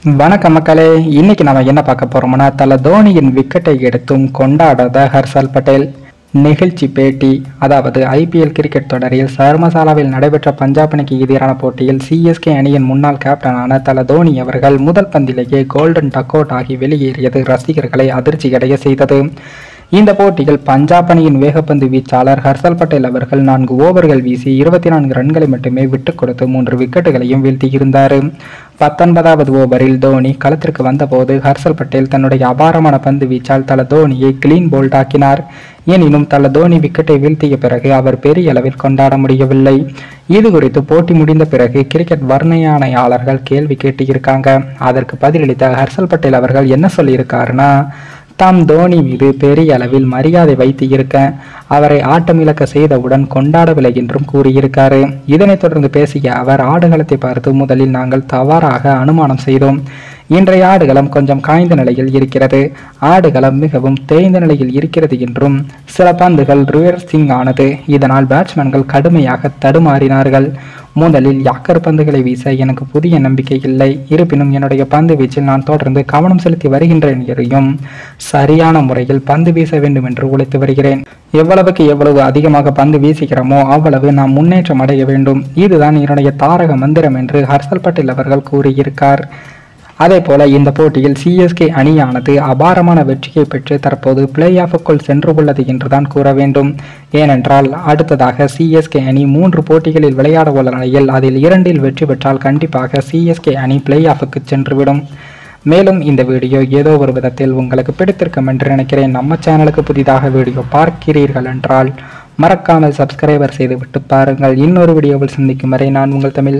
வணக்கம் மக்களே. இன்னைக்கு நம்ம என்ன பார்க்க போறோம்னா, தல தோனியின் விக்கெட்டை எடுத்தும் கொண்டாடாத ஹர்ஷல் பட்டேல் நிகழ்ச்சி பேட்டி. அதாவது ஐபிஎல் கிரிக்கெட் தொடரில் சர்மசாலாவில் நடைபெற்ற பஞ்சாப் அணிக்கு எதிரான போட்டியில் சிஎஸ்கே அணியின் முன்னாள் கேப்டனான தல தோனி அவர்கள் முதல் பந்திலேயே கோல்டன் டக் அவுட் ஆகி வெளியேறியது ரசிகர்களை அதிர்ச்சியடைய செய்தது. இந்த போட்டியில் பஞ்சாப் அணியின் வேகப்பந்து வீச்சாளர் ஹர்ஷல் பட்டேல் அவர்கள் 4 ஓவர்கள் வீசி 24 ரன்களை மட்டுமே விட்டுக் கொடுத்து 3 விக்கெட்டுகளையும் வீழ்த்தியிருந்தார். 19வது ஓவரில் தோனி களத்திற்கு வந்தபோது ஹர்ஷல் பட்டேல் தன்னுடைய அபாரமான பந்து வீச்சால் தல தோனியை கிளீன் போல்ட் ஆக்கினார். எனினும் தல தோனி விக்கெட்டை வீழ்த்திய பிறகு அவர் பெரிய அளவில் கொண்டாட முடியவில்லை. இது குறித்து போட்டி முடிந்த பிறகு கிரிக்கெட் வர்ணனையாளர்கள் கேள்வி கேட்டிருக்காங்க. அதற்கு பதிலளித்த ஹர்ஷல் பட்டேல் அவர்கள் என்ன சொல்லியிருக்காருன்னா, தாம் தோனி மீது பெரிய அளவில் மரியாதை வைத்து இருக்க, அவரை ஆட்டமிழக்க செய்தவுடன் கொண்டாடவில்லை என்றும் கூறியிருக்காரு. இதனைத் தொடர்ந்து பேசிய அவர், ஆடுகளத்தை பார்த்து முதலில் நாங்கள் தவறாக அனுமானம் செய்தோம். இன்றைய ஆடுகளம் கொஞ்சம் காய்ந்த நிலையில் இருக்கிறது, ஆடுகளம் மிகவும் தேய்ந்த நிலையில் இருக்கிறது என்றும், சில பந்துகள் ரிவர்சிங் ஆனது, இதனால் பேட்ஸ்மேன்கள் கடுமையாக தடுமாறினார்கள். முதலில் யாக்கர் பந்துகளை வீச எனக்கு புதிய நம்பிக்கை இல்லை. இருப்பினும் என்னுடைய பந்து வீச்சில் நான் தொடர்ந்து கவனம் செலுத்தி வருகின்றேன் என்றும், சரியான முறையில் பந்து வீச வேண்டும் என்று உழைத்து வருகிறேன். எவ்வளவு அதிகமாக பந்து வீசுகிறோமோ அவ்வளவு நாம் முன்னேற்றம் அடைய வேண்டும். இதுதான் என்னுடைய தாரக மந்திரம் என்று ஹர்ஷல் பட்டேல் அவர்கள் கூறியிருக்கார். அதே போல இந்த போட்டியில் சிஎஸ்கே அணியானது அபாரமான வெற்றியை பெற்று தற்போது பிளே ஆஃபுக்குள் சென்று உள்ளது என்றுதான் கூற வேண்டும். ஏனென்றால் அடுத்ததாக சிஎஸ்கே அணி 3 போட்டிகளில் விளையாட உள்ள நிலையில் அதில் 2இல் வெற்றி பெற்றால் கண்டிப்பாக சிஎஸ்கே அணி பிளே ஆஃபுக்கு சென்றுவிடும். மேலும் இந்த வீடியோ ஏதோ ஒரு விதத்தில் உங்களுக்கு பிடித்திருக்கும் என்று நினைக்கிறேன். நம்ம சேனலுக்கு புதிதாக வீடியோ பார்க்கிறீர்கள் என்றால் மறக்காமல் சப்ஸ்கிரைபர் செய்து விட்டு பாருங்கள். இன்னொரு வீடியோவில் சந்திக்கும் வரை நான் உங்கள் தமிழ்.